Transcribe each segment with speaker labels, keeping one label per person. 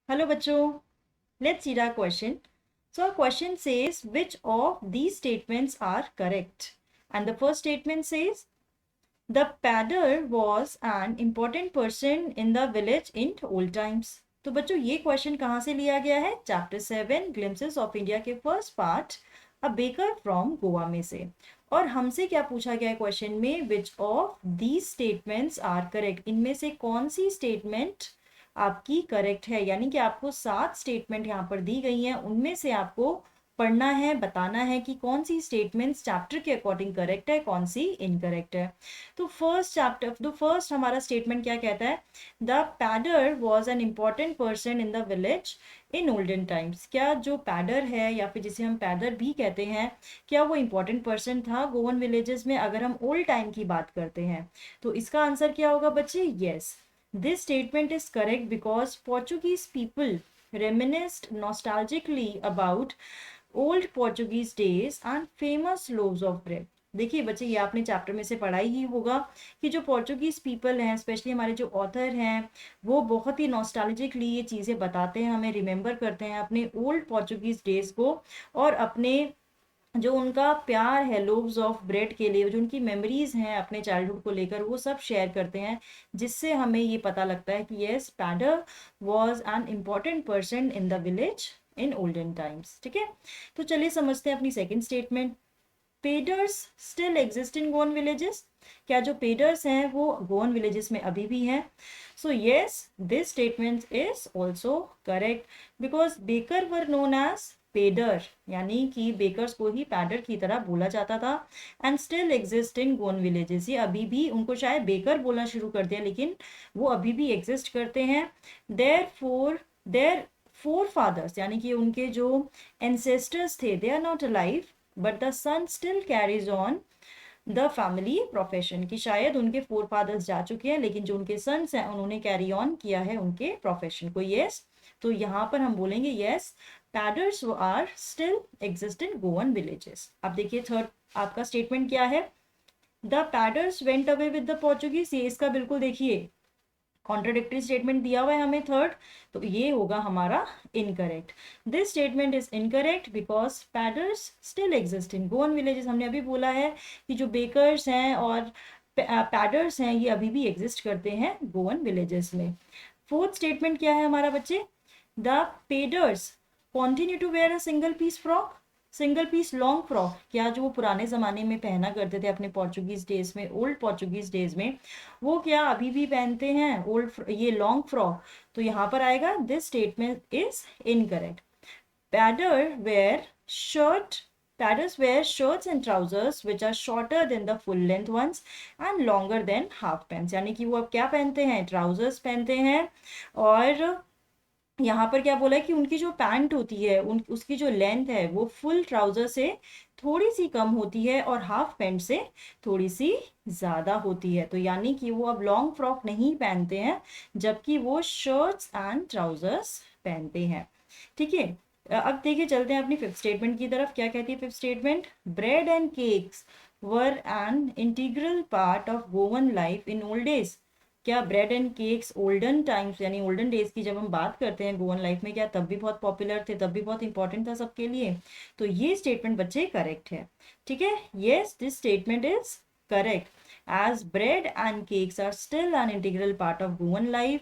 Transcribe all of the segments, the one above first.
Speaker 1: Hello, bachcho. Let's see our question. So, our question says, which of these statements are correct? And the first statement says, the padder was an important person in the village in old times. तो बच्चों ये question कहाँ से लिया गया है? Chapter 7 glimpses of India के first part a baker from Goa में से। और हमसे क्या पूछा गया है क्वेश्चन में? Which of these statements are correct? इनमें से कौन सी स्टेटमेंट आपकी करेक्ट है? यानी कि आपको 7 स्टेटमेंट यहाँ पर दी गई हैं, उनमें से आपको पढ़ना है, बताना है कि कौन सी स्टेटमेंट्स चैप्टर के अकॉर्डिंग करेक्ट है, कौन सी इनकरेक्ट है। तो फर्स्ट हमारा स्टेटमेंट क्या कहता है? The pader was an important person in the village in olden times. क्या जो पैडर है या फिर जिसे हम पैदर भी कहते हैं, क्या वो इम्पॉर्टेंट पर्सन था गोवन विलेजेस में अगर हम ओल्ड टाइम की बात करते हैं? तो इसका आंसर क्या होगा बच्चे? Yes, this statement is correct because Portuguese people reminisced nostalgically about old Portuguese days and famous loaves of bread. देखिए बच्चे, ये आपने चैप्टर में से पढ़ा ही होगा कि जो पोर्चुगीज पीपल हैं, स्पेशली हमारे जो ऑथर हैं, वो बहुत ही नॉस्टैल्जिकली ये चीज़ें बताते हैं, हमें रिमेंबर करते हैं अपने ओल्ड पोर्चुगीज डेज को, और अपने जो उनका प्यार है लोव्स ऑफ ब्रेड के लिए, जो उनकी मेमोरीज हैं अपने चाइल्डहुड को लेकर, वो सब शेयर करते हैं, जिससे हमें ये पता लगता है कि yes, pader was an important person in the village in olden times. ठीक है, तो चलिए समझते हैं अपनी second statement. Paders still exist in Goan villages. क्या जो पेडर्स हैं वो गोवन विलेजेस में अभी भी हैं? So yes, this statement is also correct because baker were known as pader, यानी कि बेकर्स को ही पैडर की तरह बोला जाता था, and still exist in Goan villages. ये अभी भी, उनको शायद बेकर बोलना शुरू कर दिया, लेकिन वो अभी भी एग्जिस्ट करते हैं। देयर फोर फादर्स, यानी कि उनके जो एंसेस्टर्स थे, they are not alive but the son still carries on the family profession. की शायद उनके फोर फादर्स जा चुके हैं, लेकिन जो उनके सन्स हैं उन्होंने कैरी ऑन किया है उनके प्रोफेशन को। यस, तो यहाँ पर हम बोलेंगे yes, paders are still exist in Goan villages. अब देखिए थर्ड आपका स्टेटमेंट क्या है? The paders went away with the Portuguese. ये इसका बिल्कुल देखिए कॉन्ट्राडिक्टरी स्टेटमेंट दिया हुआ है हमें थर्ड, तो ये होगा हमारा incorrect. This statement is incorrect because paders still exist in Goan villages. हमने अभी बोला है कि जो बेकर्स हैं और पैडर्स हैं ये अभी भी एग्जिस्ट करते हैं गोवन विलेजेस में। फोर्थ स्टेटमेंट क्या है हमारा बच्चे? The paders continue to wear a single piece frock, single piece long frock. क्या जो वो पुराने ज़माने में पहना करते थे अपने पोर्चुगीज डेज में, ओल्ड पोर्चुगीज डेज में, वो क्या अभी भी पहनते हैं ओल्ड ये लॉन्ग फ्रॉक? तो यहाँ पर आएगा this statement is incorrect. Pader wear shirt Padders wear shirts and trousers which are shorter than the full length ones and longer than half pants। यानी कि वो अब क्या पहनते हैं? ट्राउजर्स पहनते हैं, और यहाँ पर क्या बोला है कि उनकी जो पैंट होती है उसकी जो लेंथ है वो फुल ट्राउजर से थोड़ी सी कम होती है और हाफ पैंट से थोड़ी सी ज़्यादा होती है। तो यानी कि वो अब लॉन्ग फ्रॉक नहीं पहनते हैं, जबकि वो शर्ट्स एंड ट्राउजर्स पहनते हैं। ठीक है, अब देखिए चलते हैं अपनी फिफ्थ स्टेटमेंट की तरफ। क्या कहती है fifth statement? Bread and cakes were an integral part of Goan life in old days. क्या bread and cakes olden times यानी ओल्डन डेज की जब हम बात करते हैं गोवन लाइफ में, क्या तब भी बहुत पॉपुलर थे, तब भी बहुत इंपॉर्टेंट था सबके लिए? तो ये स्टेटमेंट बच्चे करेक्ट है। ठीक है, yes, this statement is correct as bread and cakes are still an integral part of Goan life,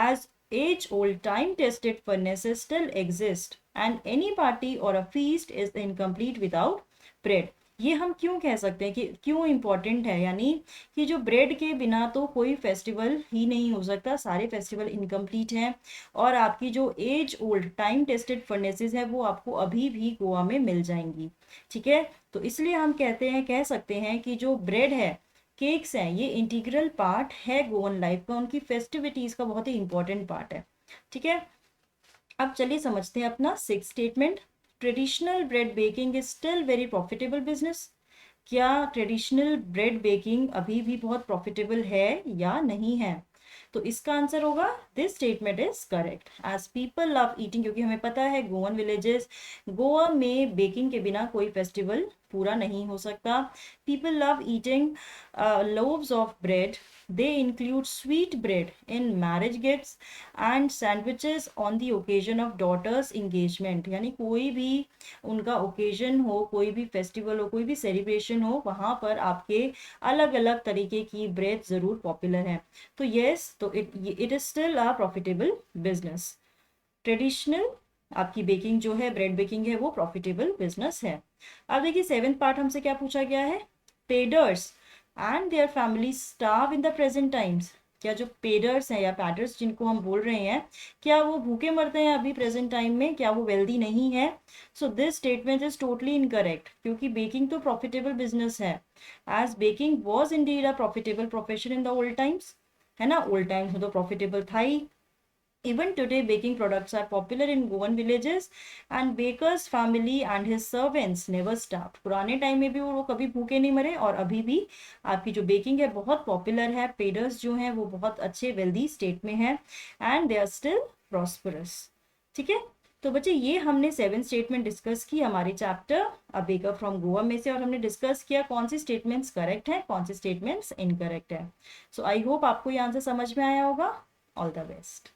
Speaker 1: as age-old time-tested furnaces still exist, and any party or a feast is incomplete without bread। ये हम क्यों कह सकते हैं कि क्यों important है? यानी कि जो ब्रेड के बिना तो कोई फेस्टिवल ही नहीं हो सकता, सारे फेस्टिवल इनकम्प्लीट हैं, और आपकी जो age old time tested furnaces है वो आपको अभी भी गोवा में मिल जाएंगी। ठीक है, तो इसलिए हम कह सकते हैं कि जो ब्रेड है, केक्स हैं, ये इंटीग्रल पार्ट है गोवन लाइफ का, उनकी फेस्टिविटीज का बहुत ही इंपॉर्टेंट पार्ट है। ठीक है, अब चलिए समझते हैं अपना six statement. Traditional bread baking is still very profitable business. क्या ट्रेडिशनल ब्रेड बेकिंग अभी भी बहुत प्रॉफिटेबल है या नहीं है? तो इसका आंसर होगा this statement is correct, as people love eating. क्योंकि हमें पता है गोवन विलेजेस, गोवा में बेकिंग के बिना कोई फेस्टिवल पूरा नहीं हो सकता. People love eating loaves of bread. They include sweet bread in marriage gifts and sandwiches on the occasion of daughter's engagement. यानी कोई भी उनका ओकेजन हो, कोई भी फेस्टिवल हो, कोई भी सेलिब्रेशन हो, वहाँ पर आपके अलग अलग तरीके की ब्रेड ज़रूर पॉपुलर हैं. तो येस, तो it is still a profitable business. Traditional आपकी बेकिंग जो है, ब्रेड बेकिंग है, वो प्रॉफिटेबल बिजनेस है. अब देखिए 7th पार्ट हमसे क्या पूछा गया है. Paders and their family starve in the present times. क्या जो पेडर्स हैं या पैडर्स जिनको हम बोल रहे हैं, क्या वो भूखे मरते हैं अभी प्रेजेंट टाइम में, क्या वो वेल्दी नहीं है. So this statement is totally incorrect, क्योंकि बेकिंग तो प्रॉफिटेबल बिजनेस है. As baking was indeed a profitable profession in the old times, है ना. ओल्ड टाइम्स में तो प्रॉफिटेबल था ही. Even today, baking products are popular in Goan villages, and baker's family and his servants never starved. पुराने time में भी वो कभी भूखे नहीं मरे, और अभी भी आपकी जो बेकिंग है बहुत पॉपुलर है. पेडर्स जो हैं वो बहुत अच्छे वेल्दी स्टेट में हैं, and they are still prosperous. ठीक है, तो बच्चे ये हमने 7 स्टेटमेंट डिस्कस की हमारे chapter a baker from Goa में से, और हमने डिस्कस किया कौन सी स्टेटमेंट्स करेक्ट हैं, कौन सी स्टेटमेंट्स इनकरेक्ट है. सो आई होप आपको ये आंसर समझ में आया होगा. All the best.